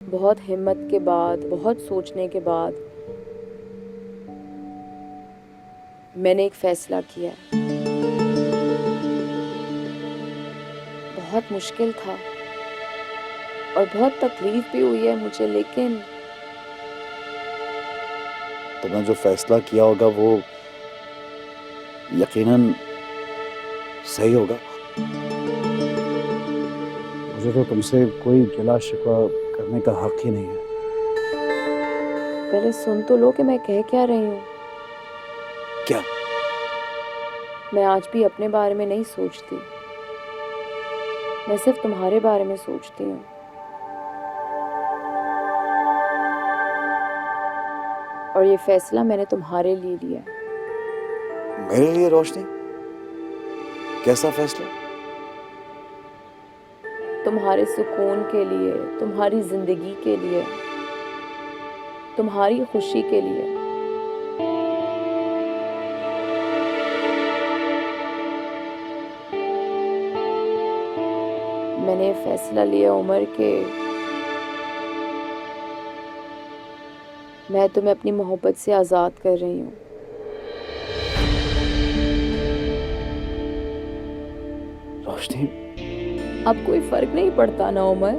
बहुत हिम्मत के बाद, बहुत सोचने के बाद मैंने एक फैसला किया है। बहुत मुश्किल था और बहुत तकलीफ भी हुई है मुझे, लेकिन तुमने जो फैसला किया होगा वो यकीनन सही होगा। मुझे तो तुमसे कोई गिला शिकवा करने का हक ही नहीं है। पहले सुन तो लो कि मैं कह क्या रही हूँ। क्या? मैं आज भी अपने बारे में नहीं सोचती, मैं सिर्फ तुम्हारे बारे में सोचती हूँ। और ये फैसला मैंने तुम्हारे लिए लिया है। मेरे लिए रोशनी? कैसा फैसला? तुम्हारे सुकून के लिए, तुम्हारी जिंदगी के लिए, तुम्हारी खुशी के लिए। मैंने फैसला लिया उमर के मैं तुम्हें अपनी मोहब्बत से आज़ाद कर रही हूँ। रोशनी, अब कोई फर्क नहीं पड़ता ना उमर।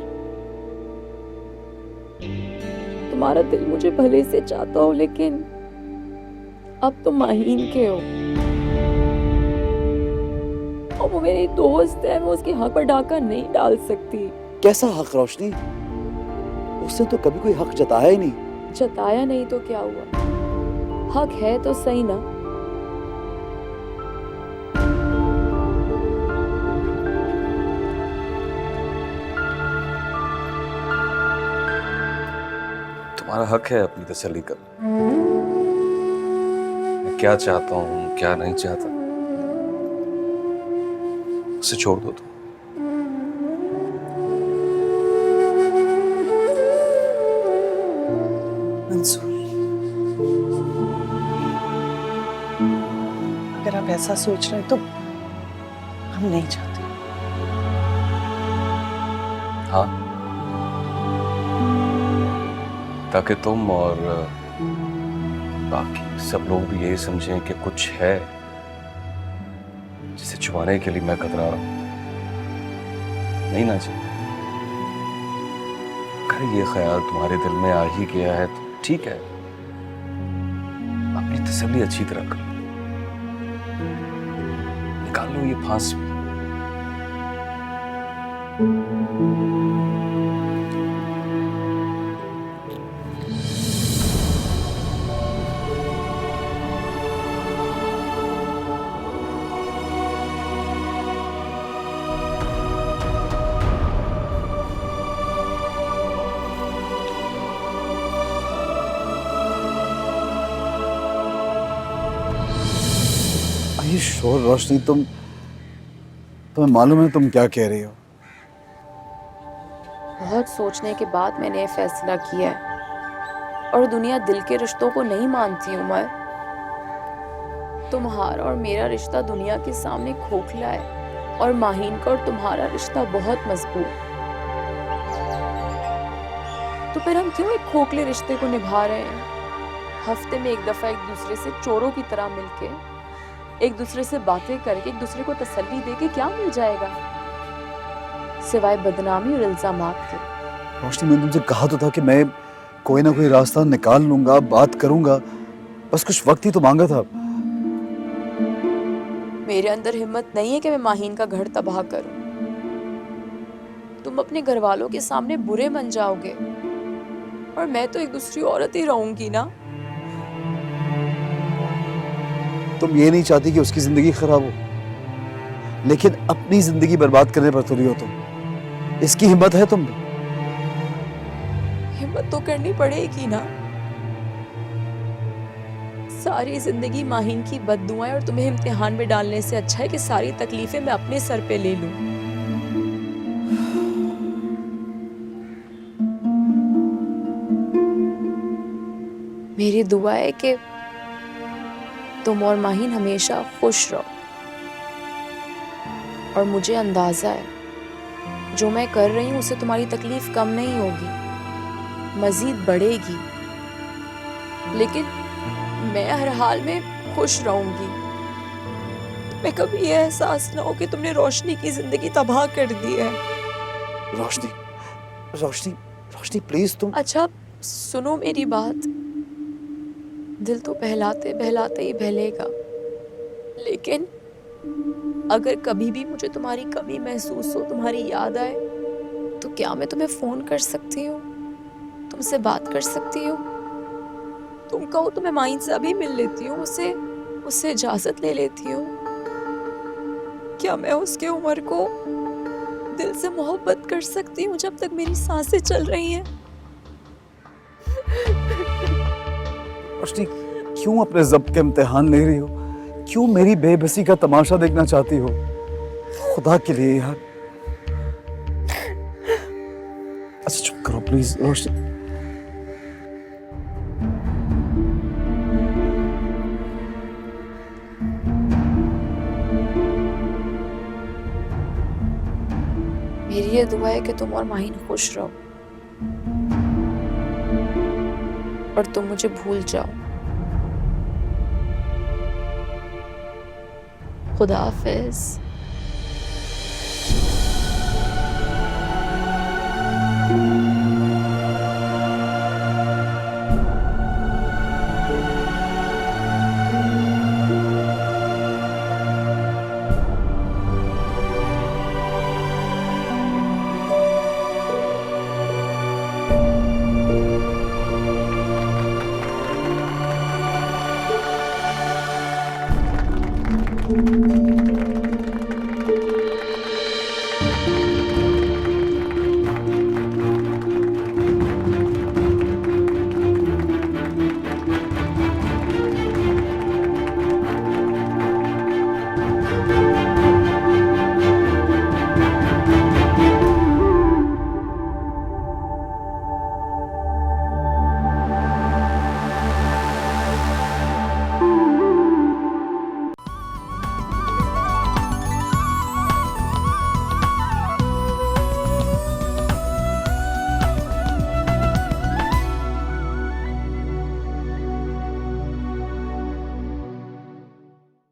तुम्हारा दिल मुझे भले से चाहता हो, लेकिन अब तुम माहीन के हो और वो मेरी दोस्त है, मैं उसके हक पर डाका नहीं डाल सकती। कैसा हक रोशनी? उसने तो कभी कोई हक जताया ही नहीं। जताया नहीं तो क्या हुआ, हक है तो सही ना। तुम्हारा हक है अपनी तसल्ली कर। मैं क्या चाहता हूँ क्या नहीं चाहता उसे छोड़ दो तुम। मंसूर, अगर आप ऐसा सोच रहे हैं तो हम नहीं चाहते। हाँ, ताकि तुम और बाकी सब लोग भी यही समझें कि कुछ है जिसे छुपाने के लिए मैं कतरा रहा हूं। नहीं ना जी, अगर ये ख्याल तुम्हारे दिल में आ ही गया है तो ठीक है, अपनी तसल्ली अच्छी तरह कर लो, निकाल लो ये फांस भी। ये शोर रोशनी, तुम्हें मालूम है तुम क्या कह रही हो? बहुत सोचने के बाद मैंने ये फैसला किया है। और दुनिया दिल के रिश्तों को नहीं मानती उमर। तुम्हारा और मेरा रिश्ता दुनिया के सामने खोखला है और माहीन का और तुम्हारा रिश्ता बहुत मजबूत। तो फिर हम क्यों एक खोखले रिश्ते को निभा रहे हैं? हफ्ते में एक दफा एक दूसरे से चोरों की तरह मिलके, एक दूसरे से बातें करके, एक दूसरे को तसल्ली देके क्या मिल जाएगा सिवाय बदनामी और इल्जामात के? रोशनी, मैंने तुमसे कहा तो था कि मैं कोई ना कोई रास्ता निकाल लूंगा, बात करूंगा। बस कुछ वक्त ही तो मांगा था। मेरे अंदर हिम्मत नहीं है कि मैं माहीन का घर तबाह करूं। तुम अपने घर वालों के सामने बुरे मन जाओगे और मैं तो एक दूसरी औरत ही रहूंगी ना। तुम ये नहीं चाहती कि उसकी जिंदगी खराब हो, लेकिन अपनी जिंदगी बर्बाद करने पर तुली हो तुम। इसकी हिम्मत है तुम में? हिम्मत तो करनी पड़ेगी ना। सारी जिंदगी माहीन की बद्दुआएं और तुम्हें इम्तिहान में डालने से अच्छा है कि सारी तकलीफें मैं अपने सर पे ले लूं। मेरी दुआ है कि तुम और माहीन हमेशा खुश रहो। और मुझे अंदाजा है जो मैं कर रही हूँ उससे तुम्हारी तकलीफ कम नहीं होगी, मजीद बढ़ेगी। लेकिन मैं हर हाल में खुश रहूंगी। तुम्हें कभी ये एहसास ना हो कि तुमने रोशनी की जिंदगी तबाह कर दी है। रोशनी, रोशनी, रोशनी प्लीज तुम। अच्छा सुनो मेरी बात, दिल तो बहलाते बहलाते ही बहलेगा, लेकिन अगर कभी भी मुझे तुम्हारी कमी महसूस हो, तुम्हारी याद आए, तो क्या मैं तुम्हें फोन कर सकती हूँ, तुमसे बात कर सकती हूँ? तुम कहो तो मैं माइन से अभी मिल लेती हूँ, उससे इजाजत ले लेती हूँ। क्या मैं उसके उम्र को दिल से मोहब्बत कर सकती हूँ जब तक मेरी सांसें चल रही हैं? रोशनी, क्यों अपने ज़ब्त के इम्तिहान ले रही हो? क्यों मेरी बेबसी का तमाशा देखना चाहती हो? खुदा के लिए यार। अच्छा चुप करो प्लीज रोशनी। मेरी ये दुआ है कि तुम और माहीन खुश रहो और तुम मुझे भूल जाओ। खुदा हाफिज।